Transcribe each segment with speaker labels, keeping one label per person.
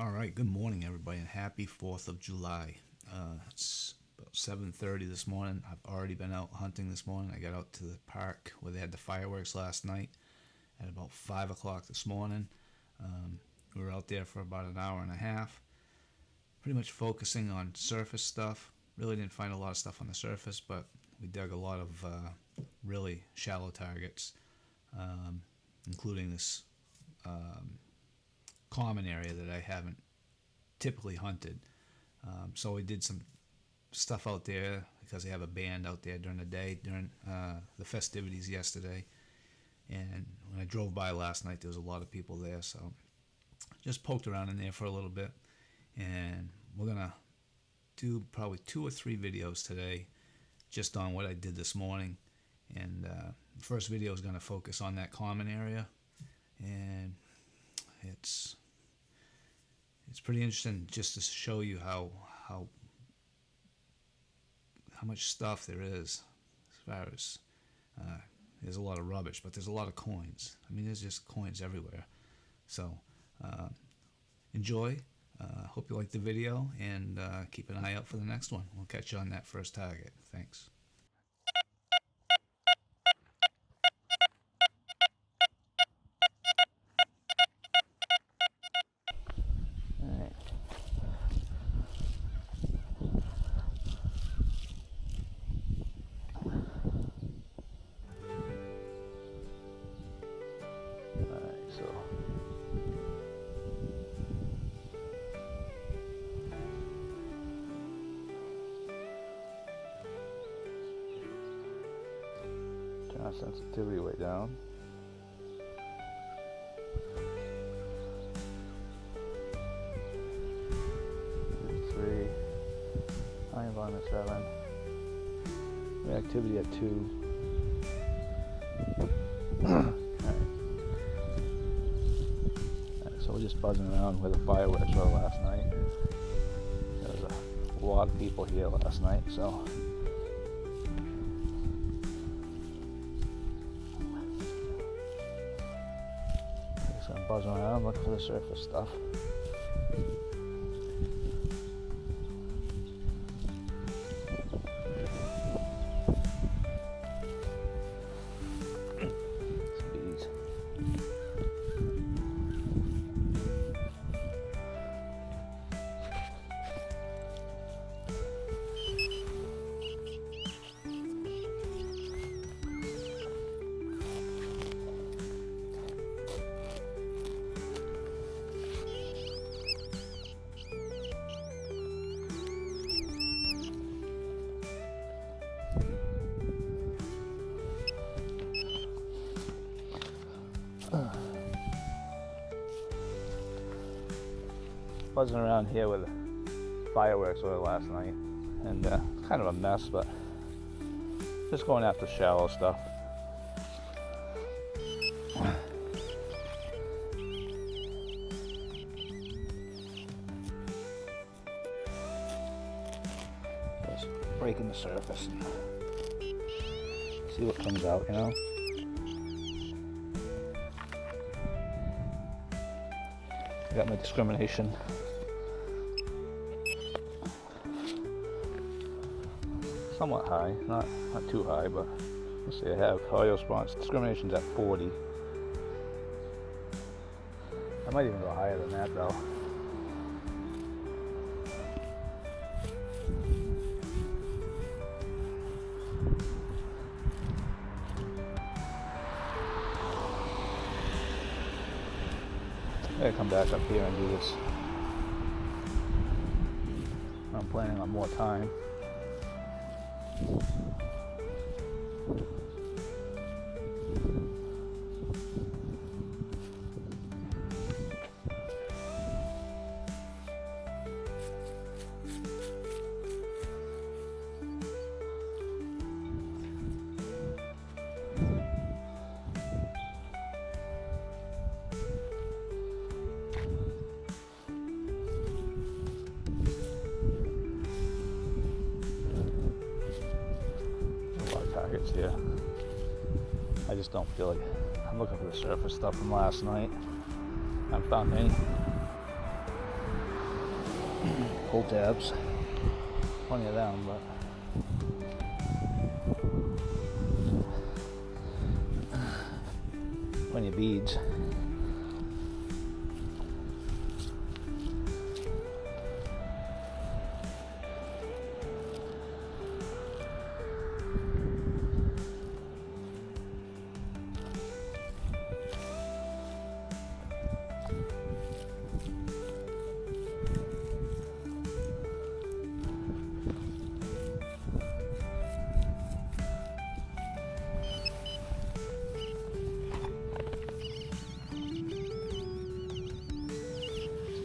Speaker 1: All right, good morning, everybody, and happy 4th of July. It's about 7:30 this morning. I've already been out hunting this morning. I got out to the park where they had the fireworks last night at about 5 o'clock this morning. We were out there for about an hour and a half, pretty much focusing on surface stuff. Really didn't find a lot of stuff on the surface, but we dug a lot of really shallow targets, including this common area that I haven't typically hunted. So we did some stuff out there because they have a band out there during the day, during the festivities yesterday. And when I drove by last night, there was a lot of people there. So just poked around in there for a little bit. And we're going to do probably 2 or 3 videos today just on what I did this morning. And the first video is going to focus on that common area. And it's pretty interesting just to show you how much stuff there is as far as there's a lot of rubbish, but there's a lot of coins. I mean, there's just coins everywhere. So enjoy. Hope you like the video, and keep an eye out for the next one. We'll catch you on that first target. Thanks. Turn our sensitivity way down. Three, iron volume at 7, reactivity at 2. Alright, so we're just buzzing around where the fireworks were last night. There was a lot of people here last night, so just gonna buzz around, look for the surface stuff. Buzzing around here where the fireworks were last night, and it's kind of a mess, but just going after shallow stuff. Just breaking the surface and see what comes out, you know. I got my discrimination somewhat high, not too high, but let's see, I have Coil response discrimination's at 40. I might even go higher than that though. I gotta come back up here and do this. I'm planning on more time. Targets here. I just don't feel like I'm looking for the surface stuff from last night. I haven't found any.
Speaker 2: pull tabs. Plenty of them, but plenty of beads.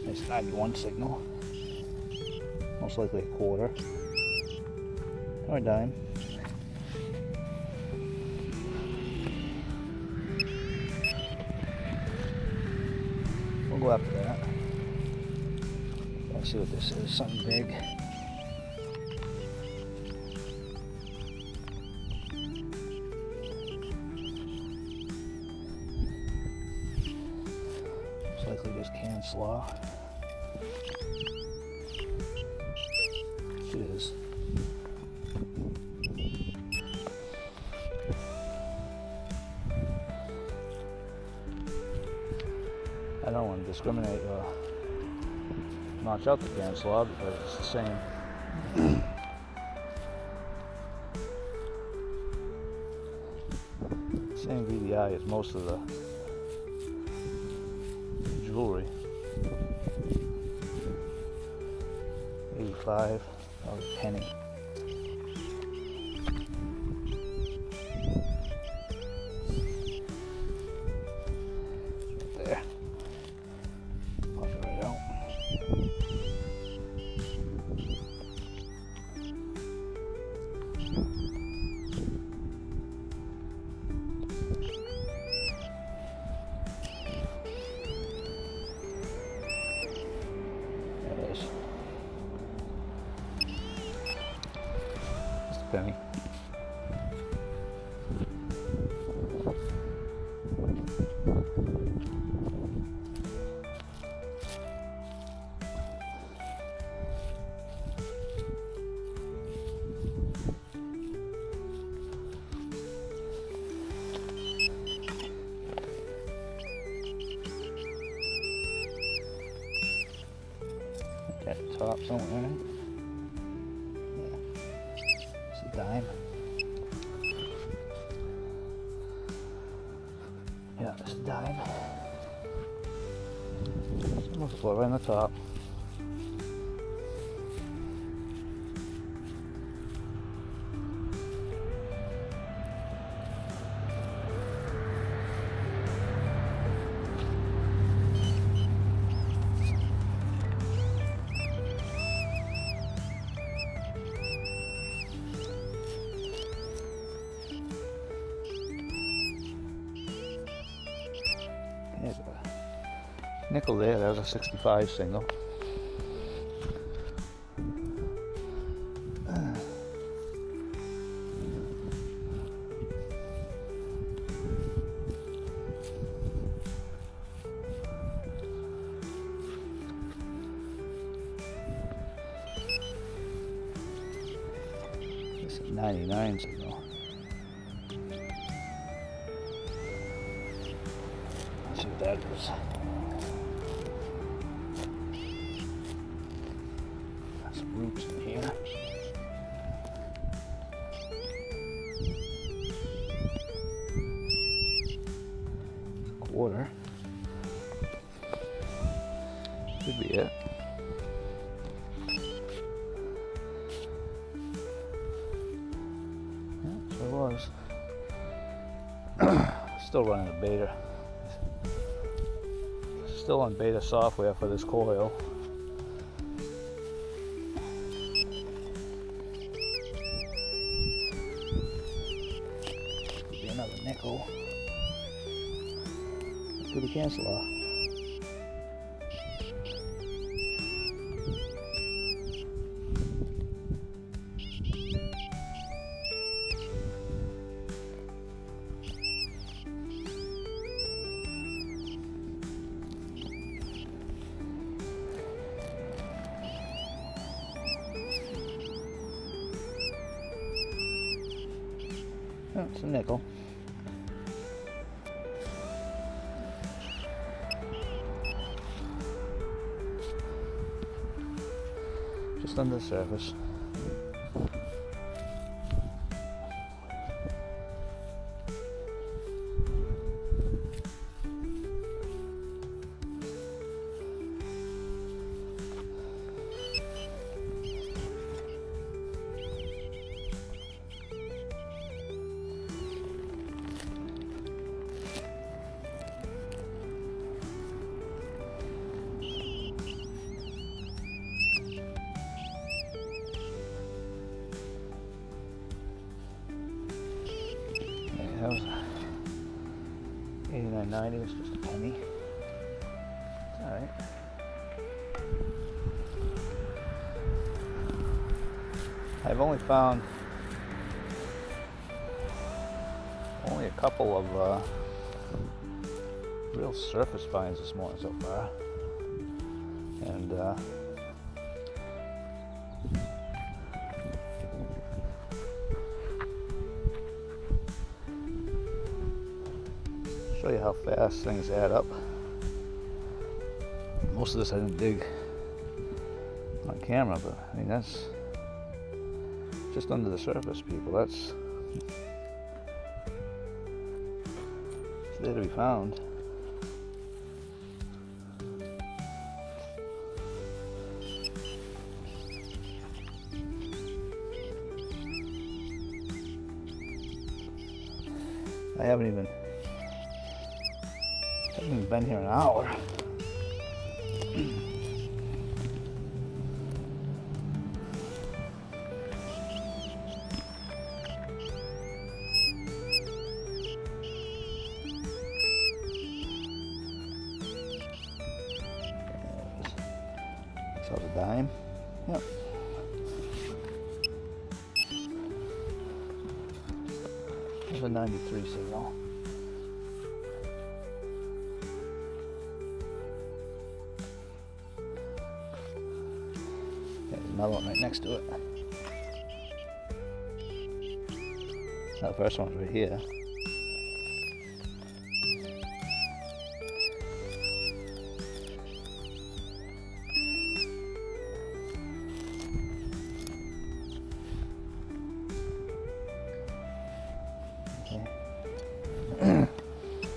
Speaker 2: It's 91 signal, most likely a quarter or a dime. We'll go after that. Let's see what this is, something big. Most likely just can slaw. It is. I don't want to discriminate or notch out the can slaw because it's the same. Same VDI as most of the jewelry. 85. A penny. Right there. Pop it right out. There it is. Penny. At the top somewhere. Dime. Yeah, it's a dime. Almost float right on the top. There's a nickel there, that was a 65 single. This is 99 signal. Let's see what that is. Got some roots in here. Quarter. Could be it. Yeah, sure was. Still running a beta. Still on beta software for this coil. Could be another nickel. Could be canceler. Oh, it's a nickel. Just under the surface. That was $89.90. It's just a penny. It's all right. I've only found a couple of real surface finds this morning so far, and show you how fast things add up. Most of this I didn't dig on camera, but I mean, that's just under the surface, people. That's it's there to be found. I haven't even been here an hour. So it's a dime. Yep. There's a 93 signal. There's another one right next to it. Now the first one's right here.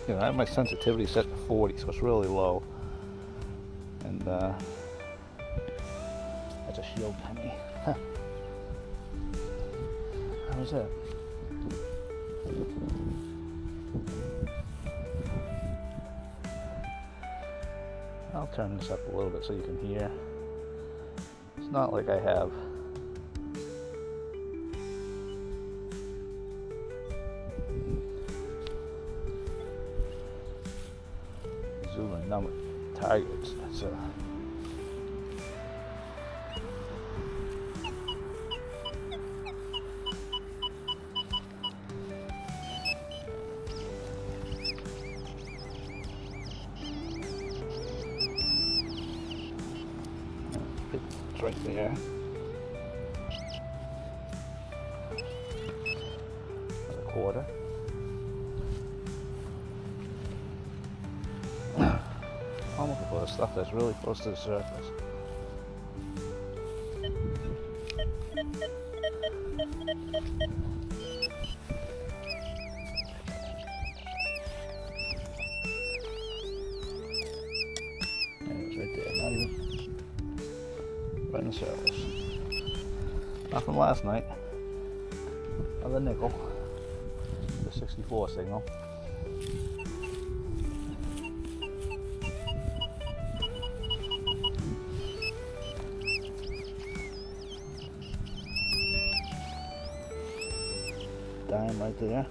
Speaker 2: You know, I have my sensitivity set to 40, so it's really low. And that's a shield penny. Huh. How was that? I'll turn this up a little bit so you can hear. It's not like I have zooming number targets. It's it's right there. That's a quarter. I'm looking for the stuff that's really close to the surface. And it was right there, not even right on the surface. Not from last night. Another nickel. The 64 signal. Dime right there.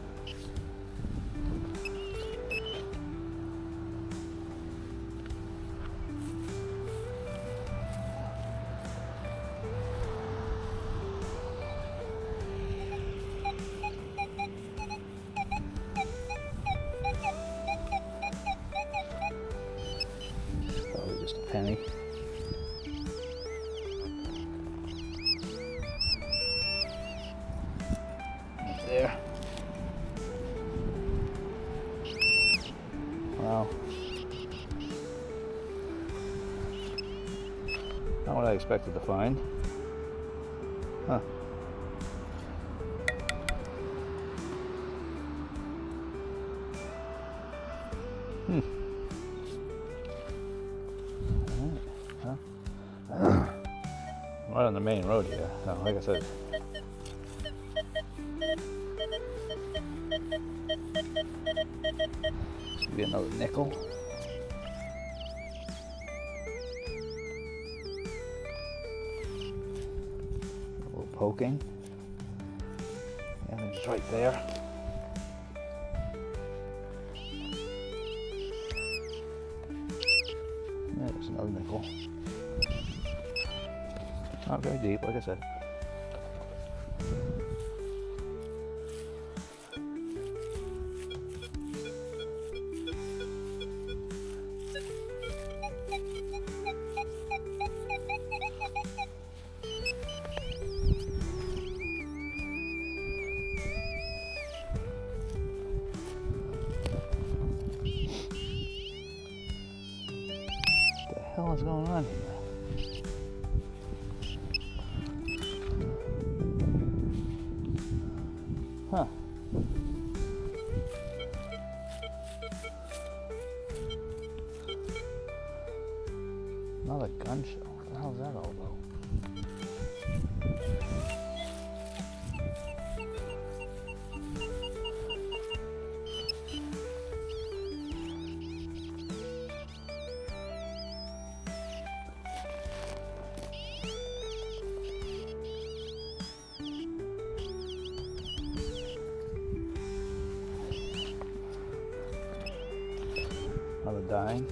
Speaker 2: Probably just a penny. Right there. Not what I expected to find. Huh. Right on the main road here. So, like I said, this could be another nickel. A little poking. And it's right there. There's another nickel. Not very deep, like I said. What the hell is going on here? Huh. Another gun shell. What the hell is that all about? Another dime.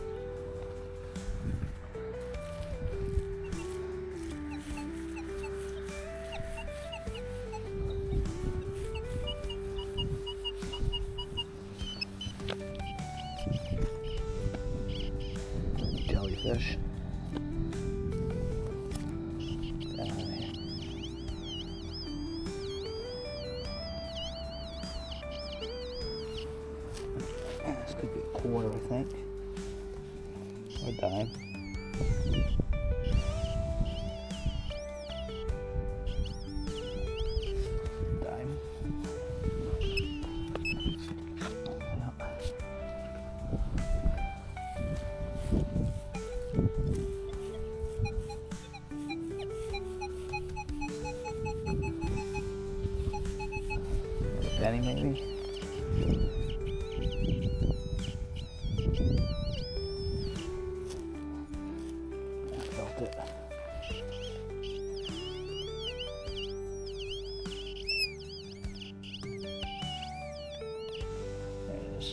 Speaker 2: Jellyfish. This could be a quarter, I think. Or dime. Dime. Penny maybe? I felt it. There it is.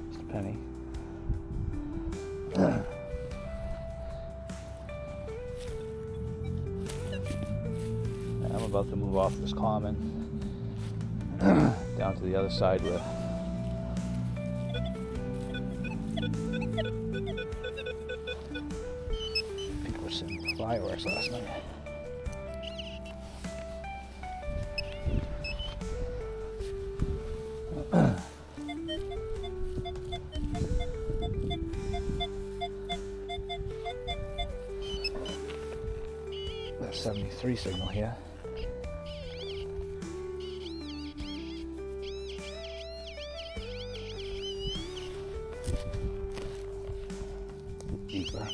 Speaker 2: Just a penny. I'm about to move off this common down to the other side where people were seeing fireworks last night. There's 73 signal here. Deeper.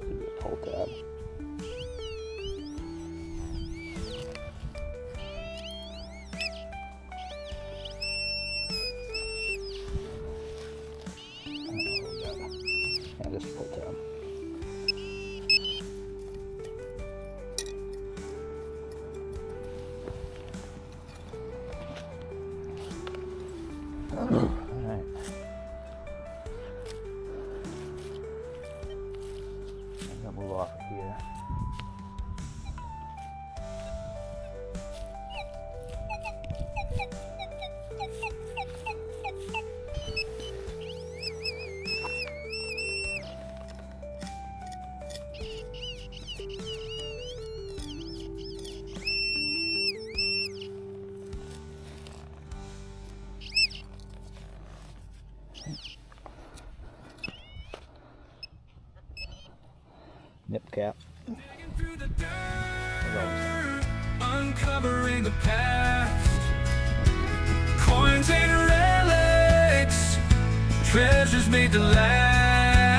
Speaker 2: Could be a pull tab. Yeah, just a pull tab. Alright. I'm gonna move off of here. nip cap.
Speaker 3: Through the dirt, uncovering the past, coins and relics, treasures made to last.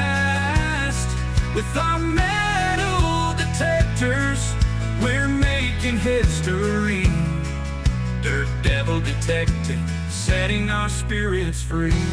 Speaker 3: With our metal detectors, we're making history. Dirt devil detecting, setting our spirits free.